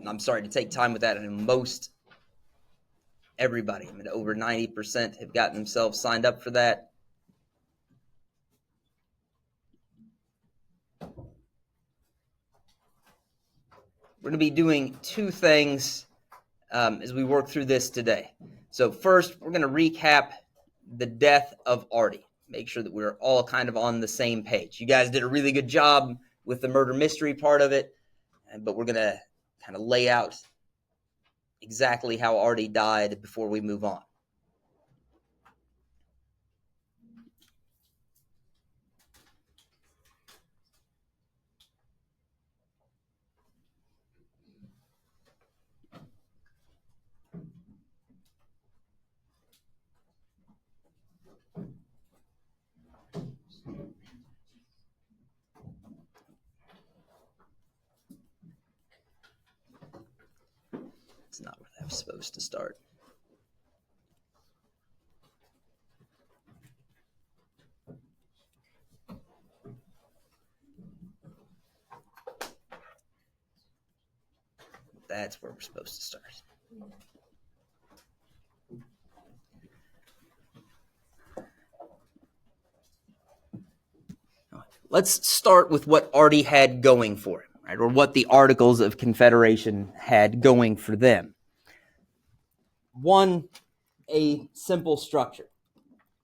I'm sorry to take time with that. And most everybody, over 90% have gotten themselves signed up for that. We're going to be doing two things as we work through this today. So first, we're going to recap the death of Artie. Make sure that we're all kind of on the same page. You guys did a really good job with the murder mystery part of it, but we're going to kind of lay out exactly how Artie died before we move on. It's not where I was supposed to start. That's where we're supposed to start. Let's start with what Artie had going for him, right? Or what the Articles of Confederation had going for them. One, a simple structure,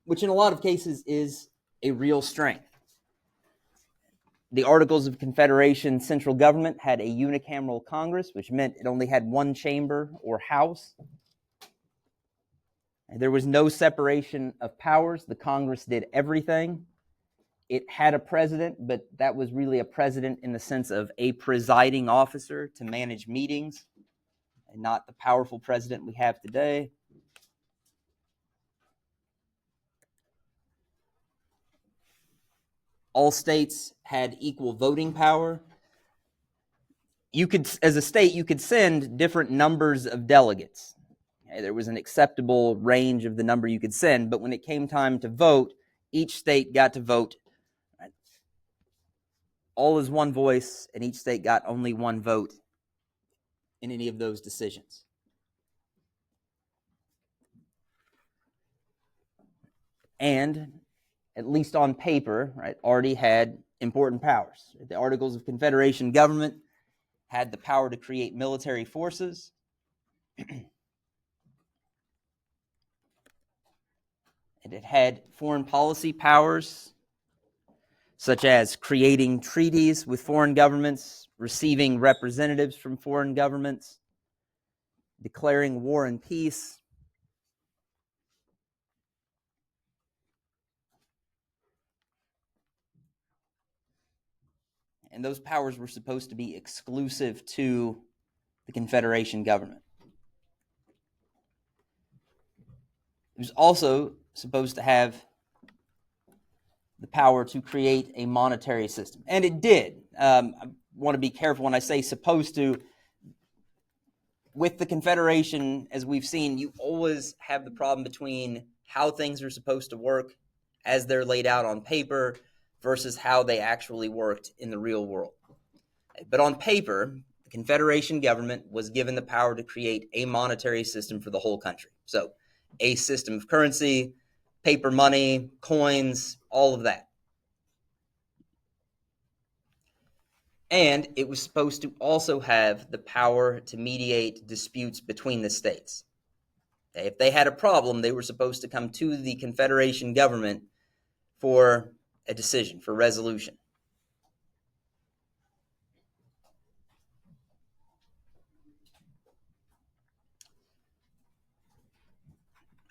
which in a lot of cases is a real strength. The Articles of Confederation central government had a unicameral Congress, which meant it only had one chamber or house. And there was no separation of powers. The Congress did everything. It had a president, but that was really a president in the sense of a presiding officer to manage meetings, and not the powerful president we have today. All states had equal voting power. You could, as a state, you could send different numbers of delegates. Okay, there was an acceptable range of the number you could send, but when it came time to vote, each state got to vote all as one voice, and each state got only one vote in any of those decisions. And at least on paper, right, Artie had important powers. The Articles of Confederation government had the power to create military forces. And it had foreign policy powers, such as creating treaties with foreign governments, receiving representatives from foreign governments, declaring war and peace. And those powers were supposed to be exclusive to the Confederation government. It was also supposed to have the power to create a monetary system. And it did. I want to be careful when I say supposed to. With the Confederation, as we've seen, you always have the problem between how things are supposed to work as they're laid out on paper versus how they actually worked in the real world. But on paper, the Confederation government was given the power to create a monetary system for the whole country. So a system of currency, paper money, coins, all of that. And it was supposed to also have the power to mediate disputes between the states. If they had a problem, they were supposed to come to the Confederation government for a decision, for resolution.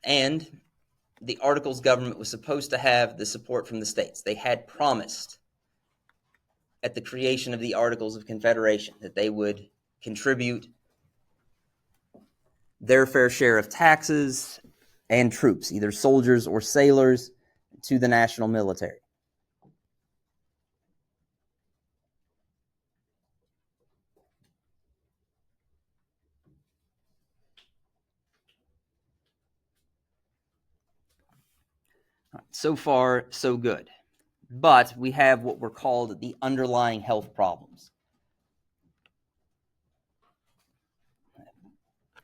And the Articles government was supposed to have the support from the states. They had promised at the creation of the Articles of Confederation that they would contribute their fair share of taxes and troops, either soldiers or sailors, to the national military. So far, so good. But we have what were called the underlying health problems.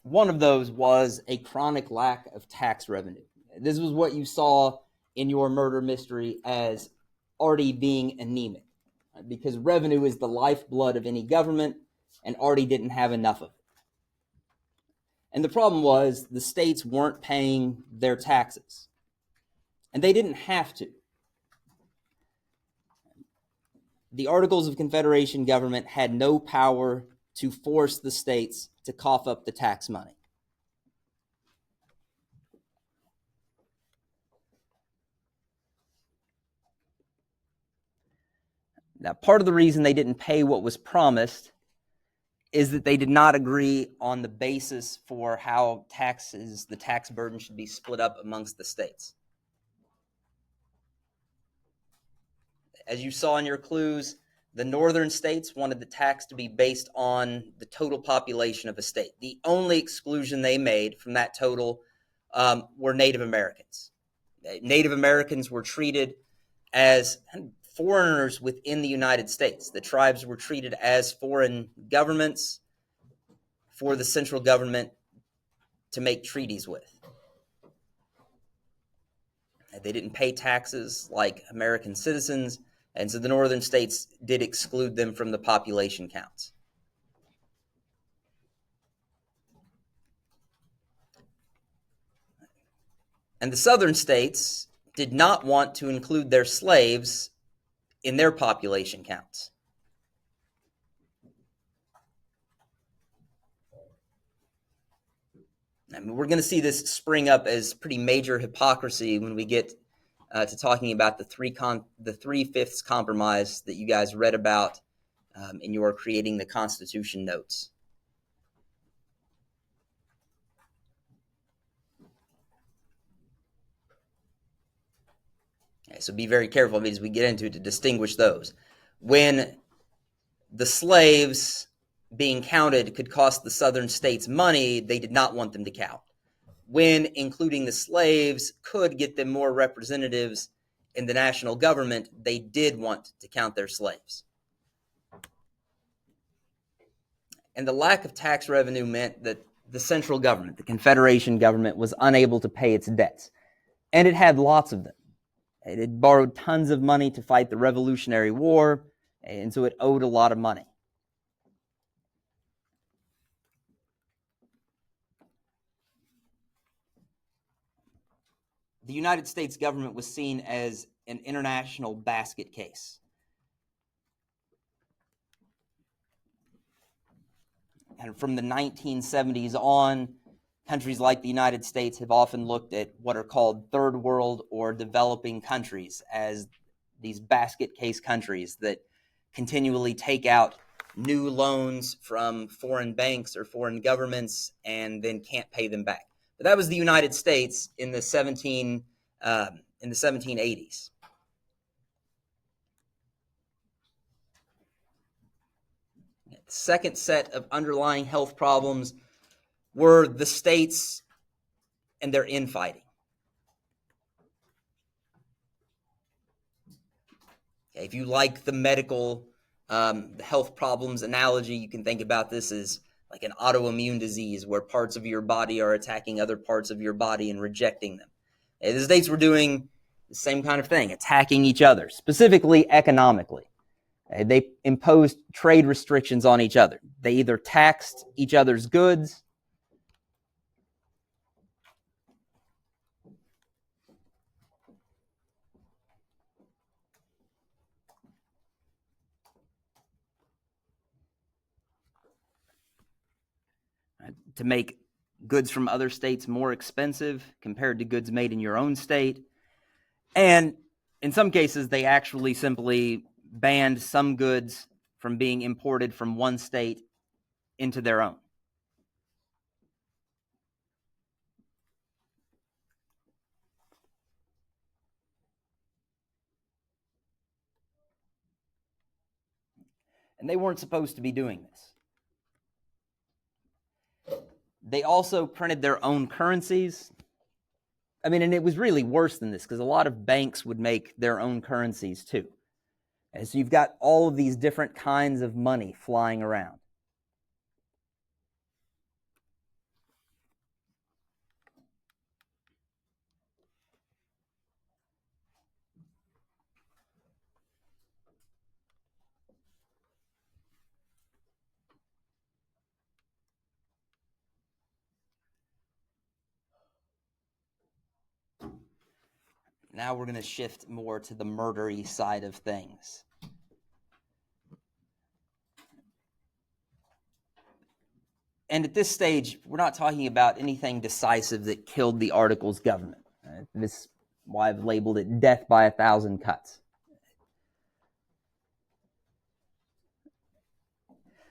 One of those was a chronic lack of tax revenue. This was what you saw in your murder mystery as Artie being anemic, because revenue is the lifeblood of any government, and Artie didn't have enough of it. And the problem was the states weren't paying their taxes, and they didn't have to. The Articles of Confederation government had no power to force the states to cough up the tax money. Now, part of the reason they didn't pay what was promised is that they did not agree on the basis for how the tax burden should be split up amongst the states. As you saw in your clues, the northern states wanted the tax to be based on the total population of a state. The only exclusion they made from that total were Native Americans. Native Americans were treated as foreigners within the United States. The tribes were treated as foreign governments for the central government to make treaties with. They didn't pay taxes like American citizens, and so the northern states did exclude them from the population counts. And the southern states did not want to include their slaves in their population counts. I mean, we're going to see this spring up as pretty major hypocrisy when we get to talking about the three-fifths compromise that you guys read about in your Creating the Constitution notes. Okay, so be very careful as we get into it to distinguish those. When the slaves being counted could cost the southern states money, they did not want them to count. When including the slaves could get them more representatives in the national government, they did want to count their slaves. And the lack of tax revenue meant that the central government, the Confederation government, was unable to pay its debts. And it had lots of them. It had borrowed tons of money to fight the Revolutionary War, and so it owed a lot of money. The United States government was seen as an international basket case. And from the 1970s on, countries like the United States have often looked at what are called third world or developing countries as these basket case countries that continually take out new loans from foreign banks or foreign governments and then can't pay them back. But that was the United States in the 1780s. The second set of underlying health problems were the states and their infighting. Okay, if you like the medical, the health problems analogy, you can think about this as like an autoimmune disease where parts of your body are attacking other parts of your body and rejecting them. The states were doing the same kind of thing, attacking each other, specifically economically. They imposed trade restrictions on each other. They either taxed each other's goods to make goods from other states more expensive compared to goods made in your own state. And in some cases, they actually simply banned some goods from being imported from one state into their own. And they weren't supposed to be doing this. They also printed their own currencies. I mean, and it was really worse than this because a lot of banks would make their own currencies too. And so you've got all of these different kinds of money flying around. Now we're going to shift more to the murdery side of things. And at this stage, we're not talking about anything decisive that killed the Articles government. This is why I've labeled it death by 1,000 cuts.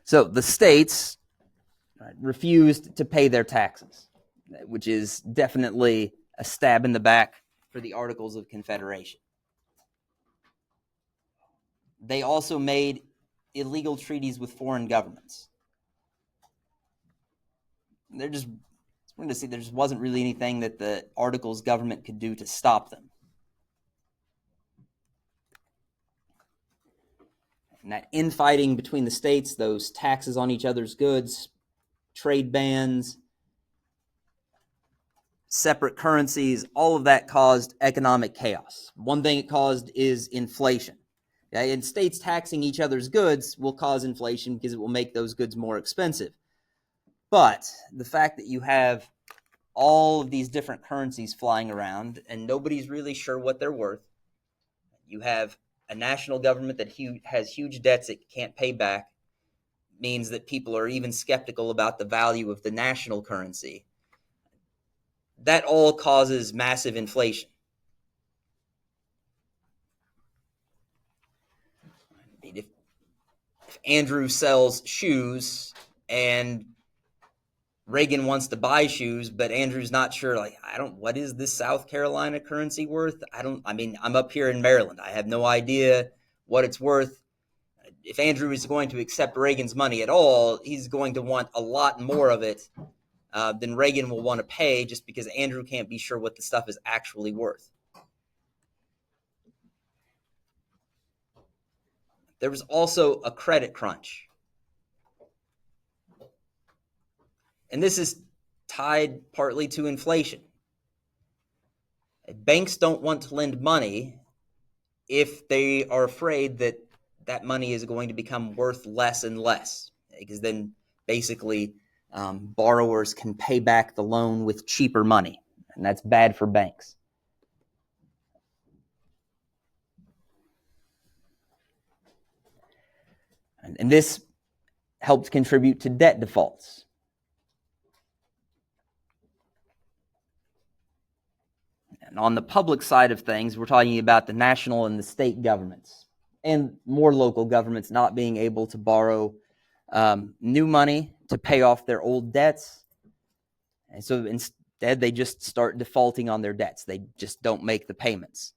So the states refused to pay their taxes, which is definitely a stab in the back for the Articles of Confederation. They also made illegal treaties with foreign governments. We're going to see there just wasn't really anything that the Articles government could do to stop them. And that infighting between the states, those taxes on each other's goods, trade bans, separate currencies, all of that caused economic chaos. One thing it caused is inflation. And states taxing each other's goods will cause inflation because it will make those goods more expensive. But the fact that you have all of these different currencies flying around and nobody's really sure what they're worth, you have a national government that has huge debts it can't pay back, means that people are even skeptical about the value of the national currency. That all causes massive inflation. If Andrew sells shoes and Reagan wants to buy shoes, but Andrew's not sure, what is this South Carolina currency worth? I'm up here in Maryland. I have no idea what it's worth. If Andrew is going to accept Reagan's money at all, he's going to want a lot more of it than Reagan will want to pay, just because Andrew can't be sure what the stuff is actually worth. There was also a credit crunch. And this is tied partly to inflation. Banks don't want to lend money if they are afraid that that money is going to become worth less and less, because then basically borrowers can pay back the loan with cheaper money, and that's bad for banks. And this helped contribute to debt defaults. And on the public side of things, we're talking about the national and the state governments, and more local governments not being able to borrow new money to pay off their old debts. And so instead, they just start defaulting on their debts. They just don't make the payments.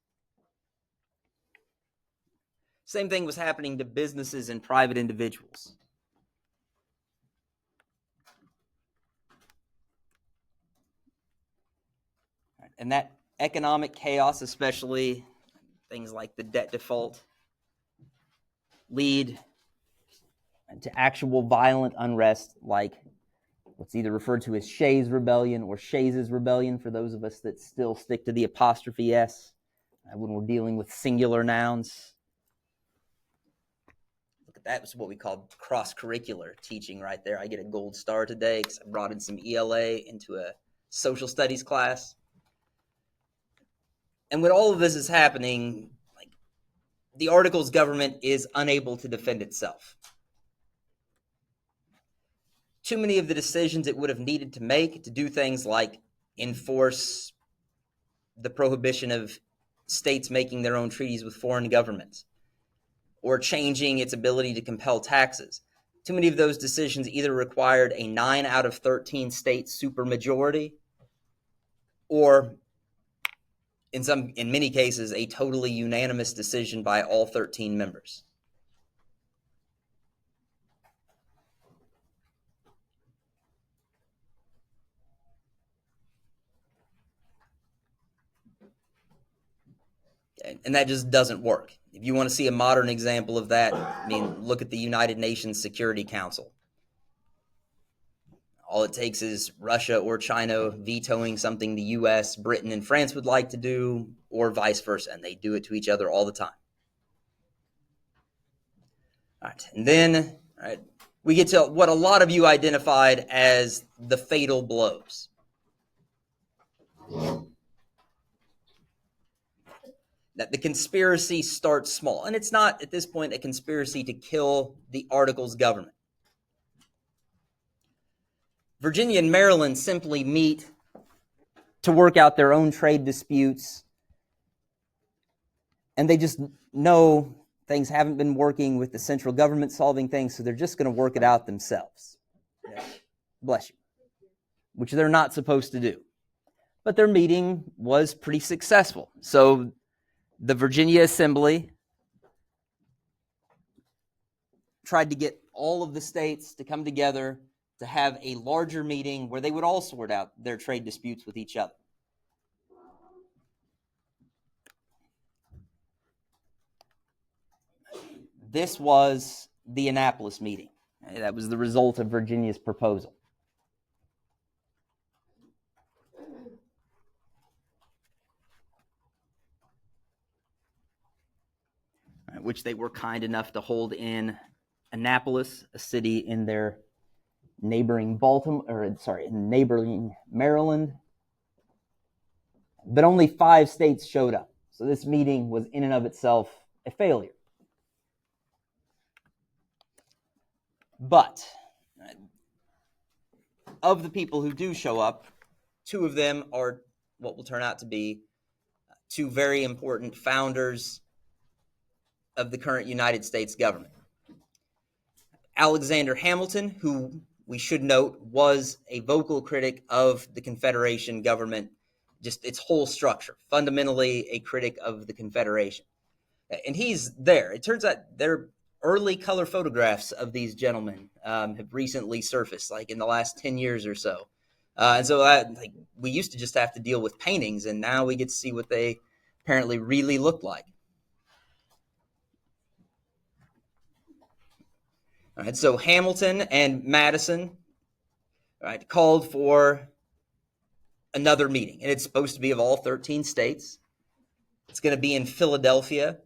Same thing was happening to businesses and private individuals. And that economic chaos, especially things like the debt default, lead to actual violent unrest, like what's either referred to as Shays' Rebellion or Shays' Rebellion for those of us that still stick to the apostrophe S when we're dealing with singular nouns. Look at that. Was what we call cross-curricular teaching right there. I get a gold star today because I brought in some ELA into a social studies class. And when all of this is happening, the Articles government is unable to defend itself. Too many of the decisions it would have needed to make to do things like enforce the prohibition of states making their own treaties with foreign governments or changing its ability to compel taxes. Too many of those decisions either required a 9 out of 13 state supermajority or in many cases, a totally unanimous decision by all 13 members. And that just doesn't work. If you want to see a modern example of that, look at the United Nations Security Council. All it takes is Russia or China vetoing something the U.S., Britain, and France would like to do, or vice versa, and they do it to each other all the time. All right, and then we get to what a lot of you identified as the fatal blows. that the conspiracy starts small. And it's not, at this point, a conspiracy to kill the Articles government. Virginia and Maryland simply meet to work out their own trade disputes, and they just know things haven't been working with the central government solving things, so they're just going to work it out themselves. Bless you. Which they're not supposed to do. But their meeting was pretty successful. So the Virginia Assembly tried to get all of the states to come together to have a larger meeting where they would all sort out their trade disputes with each other. This was the Annapolis meeting. That was the result of Virginia's proposal. Which they were kind enough to hold in Annapolis, a city in their neighboring neighboring Maryland. But only 5 states showed up. So this meeting was in and of itself a failure. But of the people who do show up, 2 of them are what will turn out to be 2 very important founders of the current United States government. Alexander Hamilton, who we should note was a vocal critic of the Confederation government, just its whole structure, fundamentally a critic of the Confederation. And he's there. It turns out their early color photographs of these gentlemen have recently surfaced, like in the last 10 years or so. And so we used to just have to deal with paintings, and now we get to see what they apparently really look like. All right, so Hamilton and Madison, called for another meeting, and it's supposed to be of all 13 states. It's going to be in Philadelphia,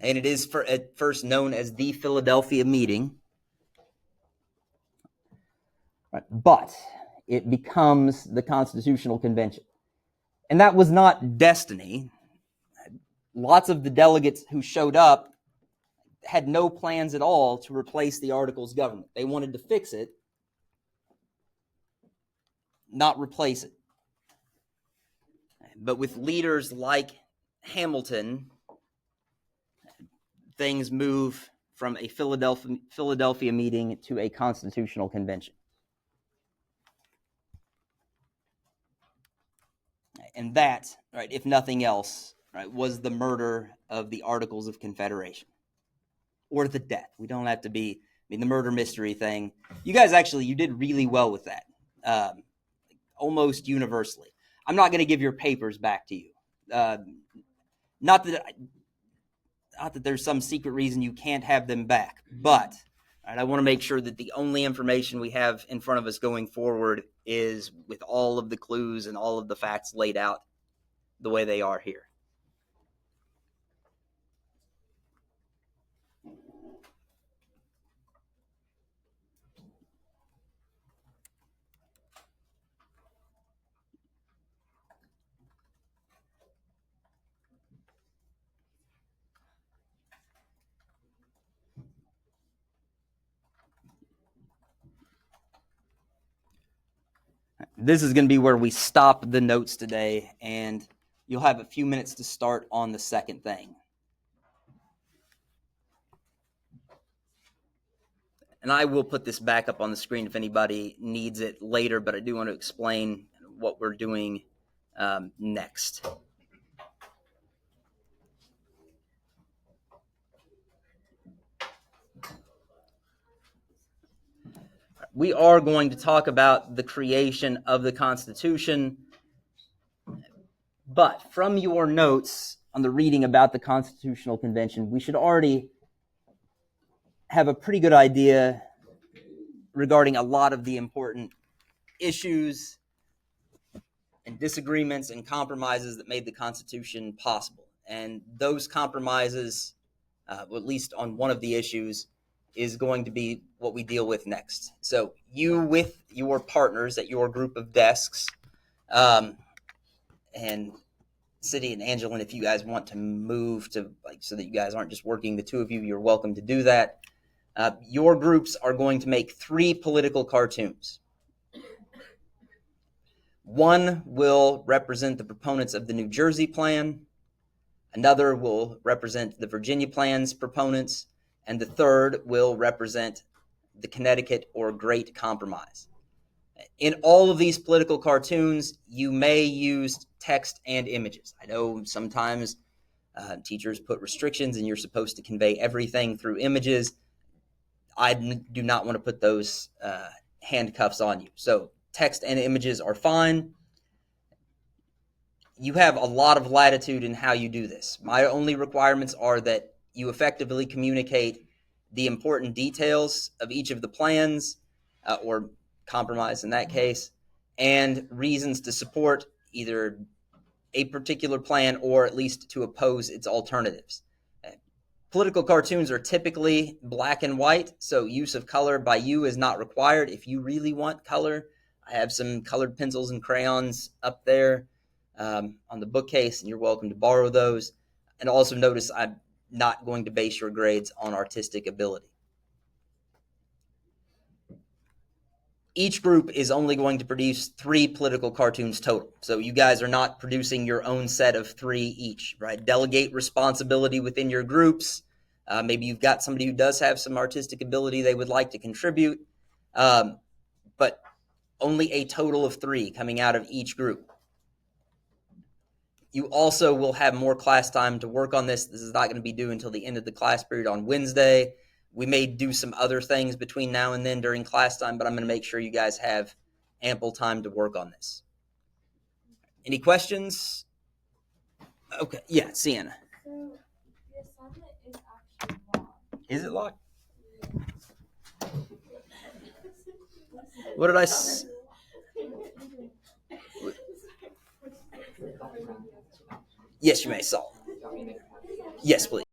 and it is at first known as the Philadelphia meeting. Right, but it becomes the Constitutional Convention. And that was not destiny. Lots of the delegates who showed up had no plans at all to replace the Articles government. They wanted to fix it, not replace it. But with leaders like Hamilton, things move from a Philadelphia meeting to a Constitutional Convention. And that, right, if nothing else, right, was the murder of the Articles of Confederation. Or the death. We don't have to be, the murder mystery thing. You guys you did really well with that. Almost universally. I'm not going to give your papers back to you. Not that there's some secret reason you can't have them back, but I want to make sure that the only information we have in front of us going forward is with all of the clues and all of the facts laid out the way they are here. This is going to be where we stop the notes today, and you'll have a few minutes to start on the second thing. And I will put this back up on the screen if anybody needs it later, but I do want to explain what we're doing next. We are going to talk about the creation of the Constitution, but from your notes on the reading about the Constitutional Convention, we should already have a pretty good idea regarding a lot of the important issues and disagreements and compromises that made the Constitution possible. And those compromises, at least on one of the issues, is going to be what we deal with next. So you with your partners at your group of desks, and City and Angelin, if you guys want to move to so that you guys aren't just working the two of you, you're welcome to do that. Your groups are going to make 3 political cartoons. One will represent the proponents of the New Jersey Plan, another will represent the Virginia Plan's proponents, and the third will represent the Connecticut or Great Compromise. In all of these political cartoons, you may use text and images. I know sometimes teachers put restrictions and you're supposed to convey everything through images. I do not want to put those handcuffs on you. So text and images are fine. You have a lot of latitude in how you do this. My only requirements are that you effectively communicate the important details of each of the plans, or compromise in that case, and reasons to support either a particular plan or at least to oppose its alternatives. Political cartoons are typically black and white, so use of color by you is not required. If you really want color, I have some colored pencils and crayons up there on the bookcase, and you're welcome to borrow those. And also notice I'm not going to base your grades on artistic ability. Each group is only going to produce 3 political cartoons total. So you guys are not producing your own set of 3 each, right? Delegate responsibility within your groups. Maybe you've got somebody who does have some artistic ability they would like to contribute, but only a total of 3 coming out of each group. You also will have more class time to work on this. This is not going to be due until the end of the class period on Wednesday. We may do some other things between now and then during class time, but I'm going to make sure you guys have ample time to work on this. Any questions? Okay, yeah, Sienna. So your assignment is actually locked. Is it locked? What did I say? Yes, you may, Saul. Yes, please.